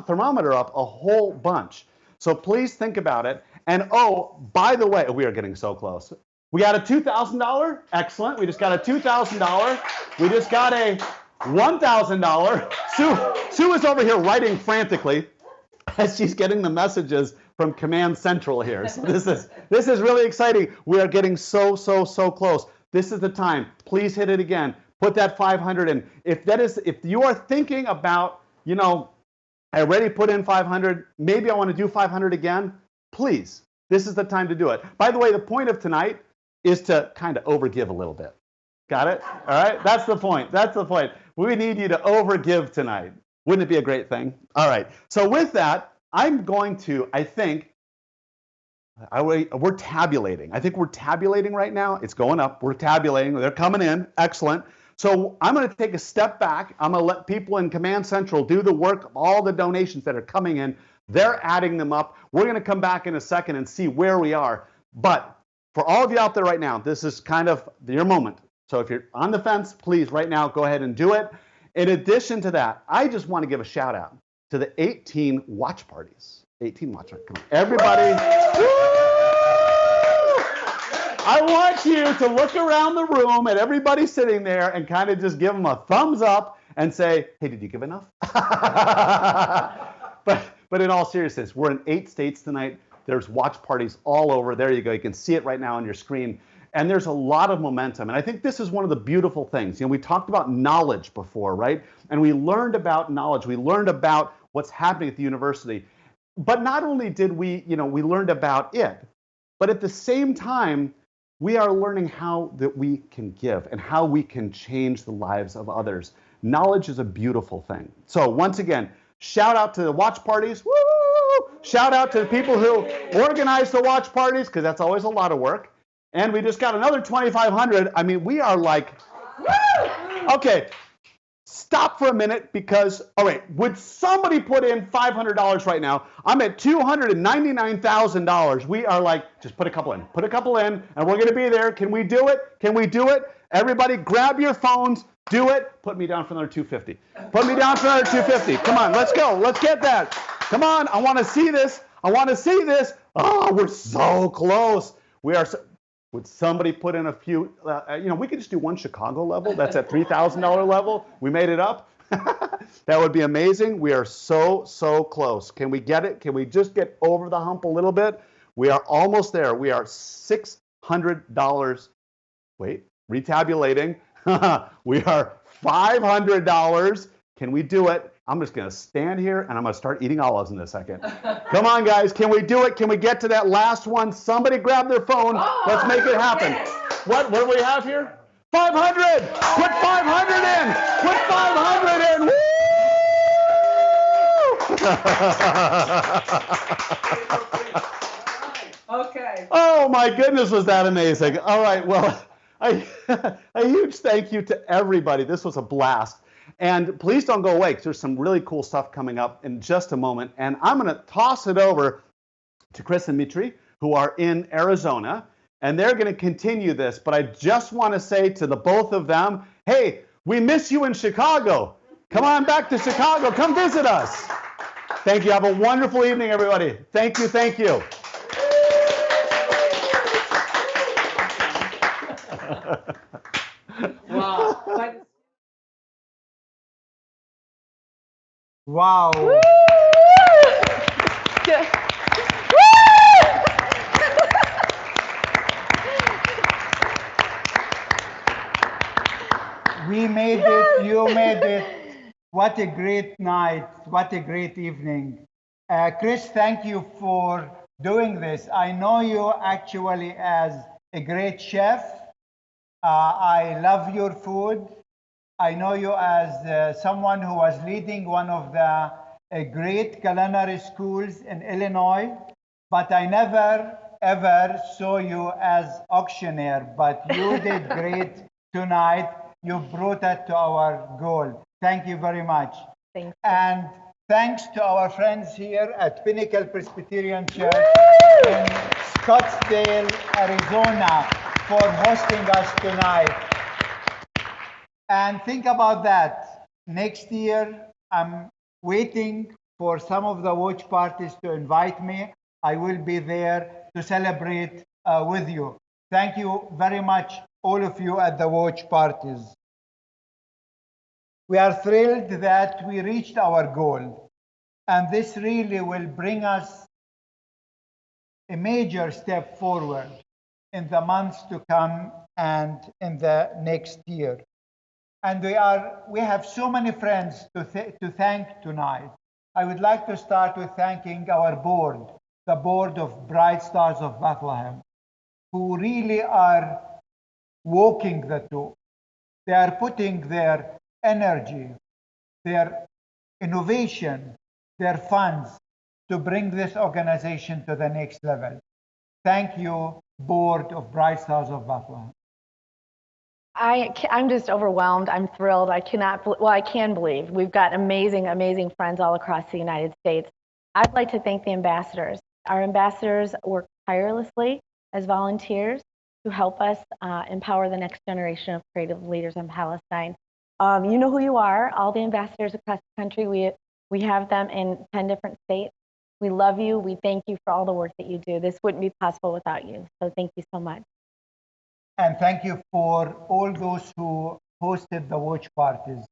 thermometer up a whole bunch. So please think about it. And oh, by the way, we are getting so close. We got a $2,000. Excellent. We just got a $2,000. We just got a $1,000. Sue is over here writing frantically. as she's getting the messages from Command Central here. So this is really exciting. We are getting so close. This is the time. Please hit it again. Put that 500 in. If you are thinking about, I already put in 500, maybe I want to do 500 again, please, this is the time to do it. By the way, the point of tonight is to kind of overgive a little bit. Got it? All right? That's the point. That's the point. We need you to overgive tonight. Wouldn't it be a great thing? All right. So with that, I'm going to, we're tabulating. I think we're tabulating right now. It's going up. We're tabulating. They're coming in. Excellent. So I'm going to take a step back. I'm going to let people in Command Central do the work of all the donations that are coming in. They're adding them up. We're going to come back in a second and see where we are. But for all of you out there right now, this is kind of your moment. So if you're on the fence, please right now go ahead and do it. In addition to that, I just want to give a shout out to the 18 watch parties. 18 watch parties. Come on, everybody. I want you to look around the room at everybody sitting there and kind of just give them a thumbs up and say, hey, did you give enough? But in all seriousness, we're in 8 states tonight. There's watch parties all over. There you go. You can see it right now on your screen. And there's a lot of momentum. And I think this is one of the beautiful things. We talked about knowledge before, right? And we learned about knowledge. We learned about what's happening at the university. But not only did we learned about it, but at the same time, we are learning how that we can give and how we can change the lives of others. Knowledge is a beautiful thing. So once again, shout out to the watch parties. Woo! Shout out to the people who organize the watch parties, because that's always a lot of work. And we just got another 2,500. I mean, we are like, woo! Okay, stop for a minute because, all right, would somebody put in $500 right now? I'm at $299,000. We are like, just put a couple in, and we're going to be there. Can we do it? Can we do it? Everybody grab your phones, do it. Put me down for another 250. Put me down for another 250. Come on, let's go. Let's get that. Come on, I want to see this. I want to see this. Oh, we're so close. We are so, would somebody put in a few, we could just do one Chicago level. That's at $3,000 level. We made it up. That would be amazing. We are so close. Can we get it? Can we just get over the hump a little bit? We are almost there. We are $600. Wait, retabulating. We are $500. Can we do it? I'm just going to stand here and I'm going to start eating olives in a second. Come on, guys. Can we do it? Can we get to that last one? Somebody grab their phone. Let's make it happen. What do we have here? 500. Put 500 in. Put 500 in. Woo! Okay. Oh, my goodness, was that amazing. All right. Well, a huge thank you to everybody. This was a blast. And please don't go away because there's some really cool stuff coming up in just a moment. And I'm going to toss it over to Chris and Mitri, who are in Arizona, and they're going to continue this. But I just want to say to the both of them, hey, we miss you in Chicago. Come on back to Chicago. Come visit us. Thank you. Have a wonderful evening, everybody. Thank you. Thank you. Wow. Wow. Woo! We made it, you made it. What a great night, what a great evening. Chris, thank you for doing this. I know you actually as a great chef. I love your food. I know you as someone who was leading one of the great culinary schools in Illinois, but I never ever saw you as auctioneer, but you did great tonight. You brought it to our goal. Thank you very much. Thank you. And thanks to our friends here at Pinnacle Presbyterian Church in Scottsdale, Arizona, for hosting us tonight. And think about that. Next year, I'm waiting for some of the watch parties to invite me. I will be there to celebrate with you. Thank you very much, all of you at the watch parties. We are thrilled that we reached our goal. And this really will bring us a major step forward in the months to come and in the next year. And we have so many friends to thank tonight. I would like to start with thanking our board, the board of Bright Stars of Bethlehem, who really are walking the talk. They are putting their energy, their innovation, their funds to bring this organization to the next level. Thank you, Board of Bright Stars of Bethlehem. I'm just overwhelmed. I'm thrilled. I can believe we've got amazing, amazing friends all across the United States. I'd like to thank the ambassadors. Our ambassadors work tirelessly as volunteers to help us empower the next generation of creative leaders in Palestine. You know who you are, all the ambassadors across the country. We have them in 10 different states. We love you. We thank you for all the work that you do. This wouldn't be possible without you. So thank you so much. And thank you for all those who hosted the watch parties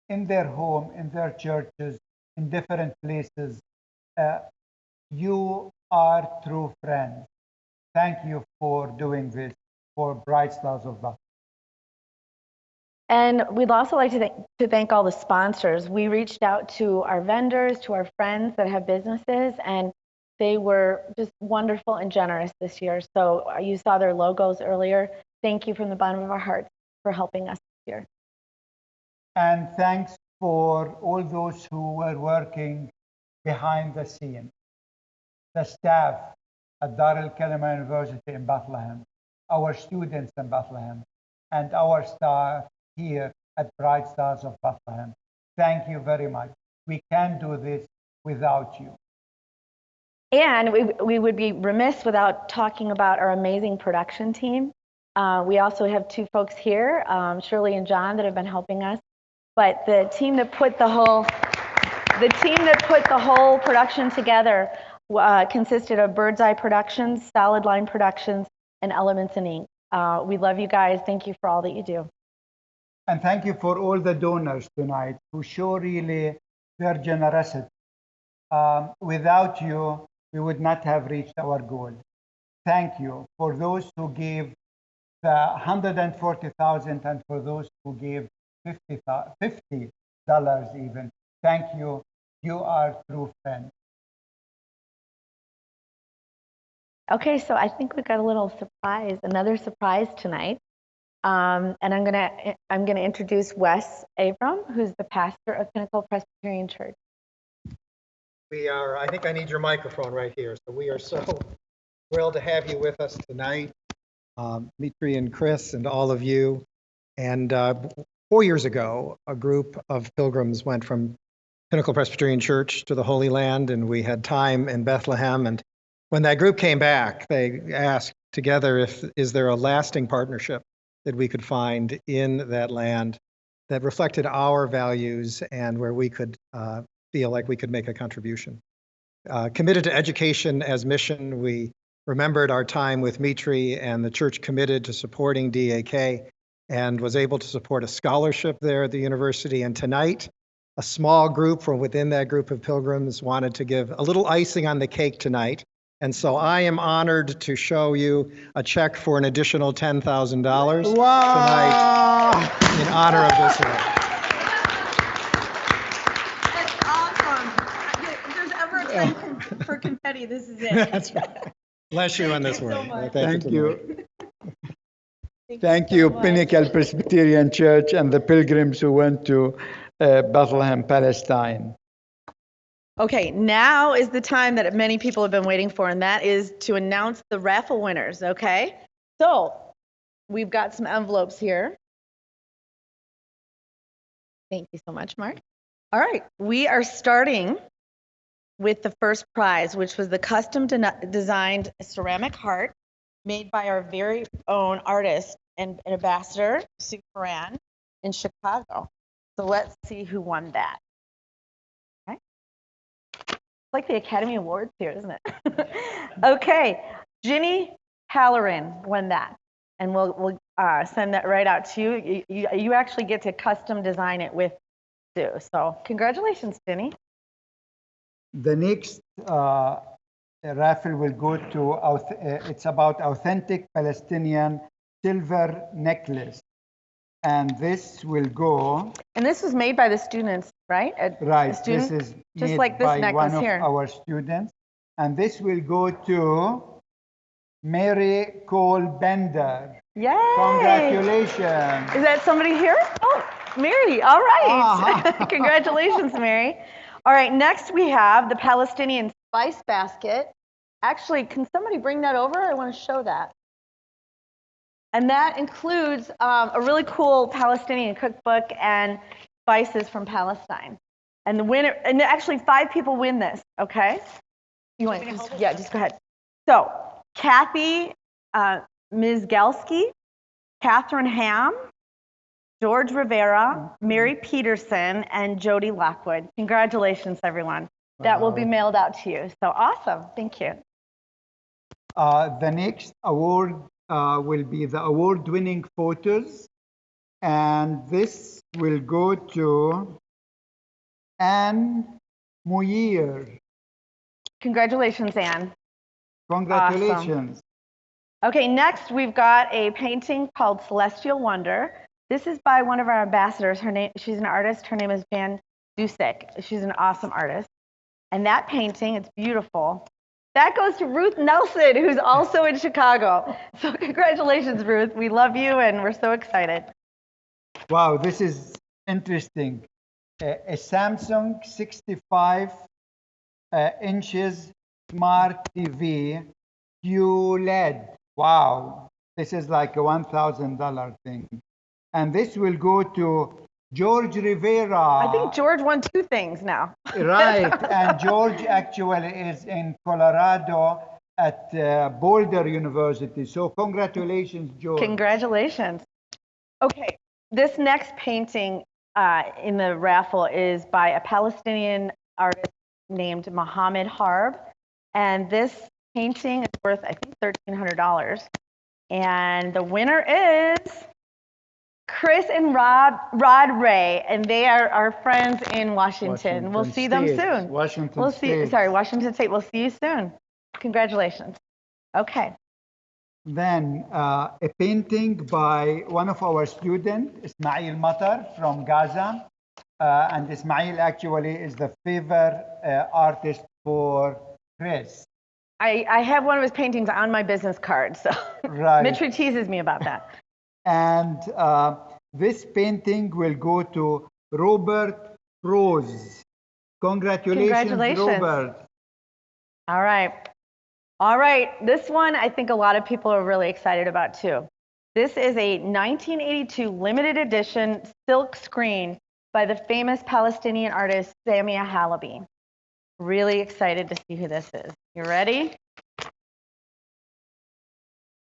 in their home, in their churches, in different places. You are true friends. Thank you for doing this for Bright Stars of Bethlehem. And we'd also like to thank all the sponsors. We reached out to our vendors, to our friends that have businesses, and they were just wonderful and generous this year. So you saw their logos earlier. Thank you from the bottom of our hearts for helping us this year. And thanks for all those who were working behind the scene. The staff at Dar el-Kalima University in Bethlehem, our students in Bethlehem, and our staff here at Bright Stars of Bethlehem. Thank you very much. We can't do this without you. And we would be remiss without talking about our amazing production team. We also have two folks here, Shirley and John, that have been helping us. But the team that put the whole production together consisted of Bird's Eye Productions, Solid Line Productions, and Elements in Ink. We love you guys. Thank you for all that you do. And thank you for all the donors tonight who show really their generosity. Without you, we would not have reached our goal. Thank you for those who gave the $140,000 and for those who gave $50 even. Thank you. You are true friends. Okay, so I think we've got a little surprise, another surprise tonight. And I'm gonna introduce Wes Abram, who's the pastor of Pinnacle Presbyterian Church. We are, I think I need your microphone right here. So we are so thrilled to have you with us tonight, Mitri and Chris and all of you. And 4 years ago, a group of pilgrims went from Pinnacle Presbyterian Church to the Holy Land, and we had time in Bethlehem. And when that group came back, they asked together is there a lasting partnership that we could find in that land that reflected our values and where we could feel like we could make a contribution. Committed to education as mission, we remembered our time with Mitri, and the church committed to supporting DAK and was able to support a scholarship there at the university. And tonight, a small group from within that group of pilgrims wanted to give a little icing on the cake tonight. And so I am honored to show you a check for an additional $10,000 tonight in honor of this event. That's awesome. If there's ever a time for confetti, this is it. That's right. Bless you on this one. Thank you. Thank you, Pinnacle Presbyterian Church and the pilgrims who went to Bethlehem, Palestine. Okay, now is the time that many people have been waiting for, and that is to announce the raffle winners, okay? So, we've got some envelopes here. Thank you so much, Mark. All right, we are starting with the first prize, which was the custom designed ceramic heart made by our very own artist and ambassador, Sue Moran, in Chicago. So let's see who won that. Like the Academy Awards here, isn't it? Okay, Ginny Halloran won that, and we'll send that right out to you. You actually get to custom design it with Sue. So congratulations, Ginny. The next raffle will go to, it's about authentic Palestinian silver necklace. And this will go. And this was made by the students, right? Right. This is just made like this by necklace one here. of our students. And this will go to Mary Cole Bender. Yay! Congratulations. Is that somebody here? Oh, Mary. All right. Congratulations, Mary. All right. Next, we have the Palestinian spice basket. Actually, can somebody bring that over? I want to show that. And that includes a really cool Palestinian cookbook and spices from Palestine. And the winner, and actually 5 people win this, okay? You want to just go ahead. So, Kathy Mizgalski, Catherine Ham, George Rivera, Mary Peterson, and Jody Lockwood. Congratulations, everyone. That will be mailed out to you. So awesome. Thank you. The next award will be the award-winning photos, and this will go to Anne Muir. Congratulations, Anne. Congratulations. Awesome. Okay, next we've got a painting called Celestial Wonder. This is by one of our ambassadors. She's an artist. Her name is Jan Dusek. She's an awesome artist. And that painting, it's beautiful. That goes to Ruth Nelson, who's also in Chicago. So congratulations, Ruth. We love you, and we're so excited. Wow, this is interesting. A Samsung 65 inches Smart TV QLED. Wow, this is like a $1,000 thing. And this will go to George Rivera. I think George won 2 things now. Right, and George actually is in Colorado at Boulder University. So congratulations, George. Congratulations. Okay, this next painting in the raffle is by a Palestinian artist named Mohammed Harb. And this painting is worth, I think, $1,300. And the winner is Chris and Rod Ray, and they are our friends in Washington. We'll see them soon. Washington State. Washington State. We'll see you soon. Congratulations. Okay. Then a painting by one of our students, Ismail Matar from Gaza. And Ismail actually is the favor artist for Chris. I have one of his paintings on my business card, so right. Mitri teases me about that. And this painting will go to Robert Rose. Congratulations, Robert. All right. All right. This one I think a lot of people are really excited about too. This is a 1982 limited edition silk screen by the famous Palestinian artist Samia Halaby. Really excited to see who this is. You ready?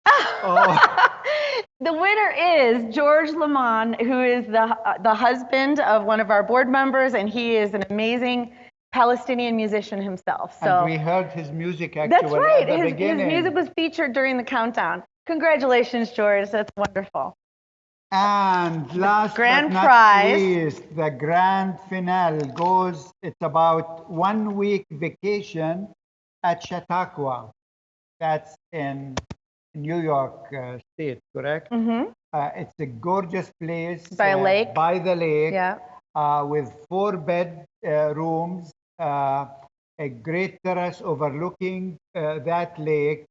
Oh. The winner is George Lamont, who is the husband of one of our board members, and he is an amazing Palestinian musician himself. So and we heard his music actually. That's right. At the his music was featured during the countdown. Congratulations, George. That's wonderful. And last grand but prize. not least, the grand finale goes, it's about 1 week vacation at Chautauqua. That's in New York State, correct? Mm-hmm. It's a gorgeous place. By a lake? By the lake. Yeah. With 4 bedrooms, a great terrace overlooking that lake.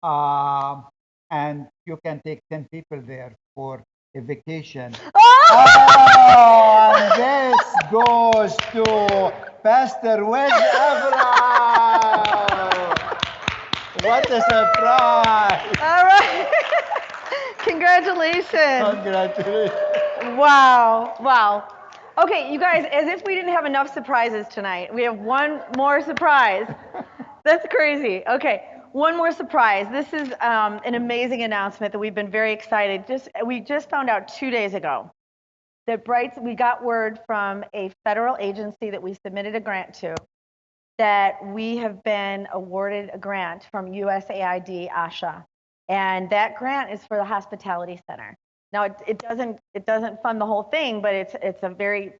And you can take 10 people there for a vacation. Oh, and this goes to Pastor Wes Avra. What a surprise! All right. Congratulations. Congratulations. Wow. Wow. Okay, you guys, as if we didn't have enough surprises tonight, we have one more surprise. That's crazy. Okay. One more surprise. This is an amazing announcement that we've been very excited. We just found out 2 days ago that we got word from a federal agency that we submitted a grant to that we have been awarded a grant from USAID ASHA, and that grant is for the hospitality center. Now it doesn't fund the whole thing, but it's a very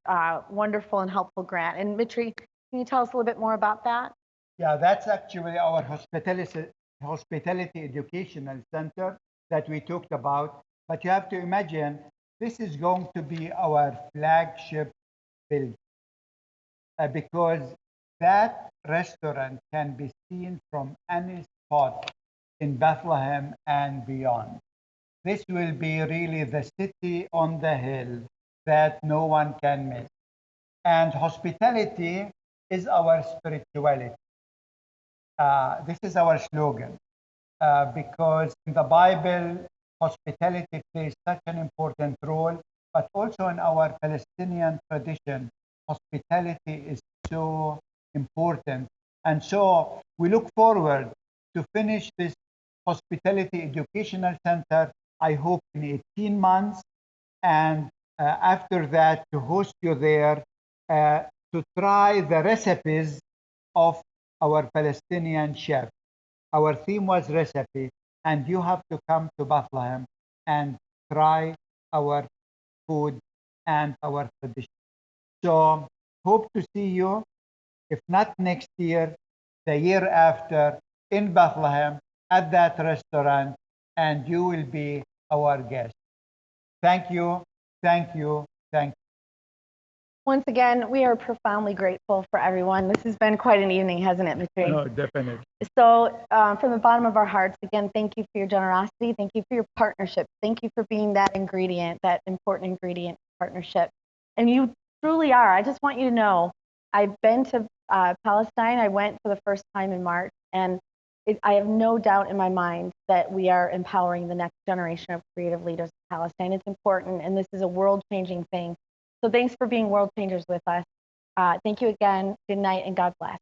wonderful and helpful grant. And Mitri, Can you tell us a little bit more about that? Yeah, that's actually our hospitality educational center that we talked about. But you have to imagine, this is going to be our flagship building because that restaurant can be seen from any spot in Bethlehem and beyond. This will be really the city on the hill that no one can miss. And hospitality is our spirituality. This is our slogan because in the Bible, hospitality plays such an important role, but also in our Palestinian tradition, hospitality is so important. And so we look forward to finish this hospitality educational center, I hope in 18 months, and after that to host you there to try the recipes of our Palestinian chef. Our theme was recipe, and you have to come to Bethlehem and try our food and our tradition. So hope to see you, if not next year, the year after in Bethlehem at that restaurant, and you will be our guest. Thank you, thank you, thank you. Once again, we are profoundly grateful for everyone. This has been quite an evening, hasn't it, Mitri? Oh, definitely. So from the bottom of our hearts, again, thank you for your generosity. Thank you for your partnership. Thank you for being that ingredient, that important ingredient partnership. And you truly are. I just want you to know, I've been to Palestine. I went for the first time in March, and I have no doubt in my mind that we are empowering the next generation of creative leaders in Palestine. It's important, and this is a world-changing thing. So thanks for being world changers with us. Thank you again. Good night, and God bless.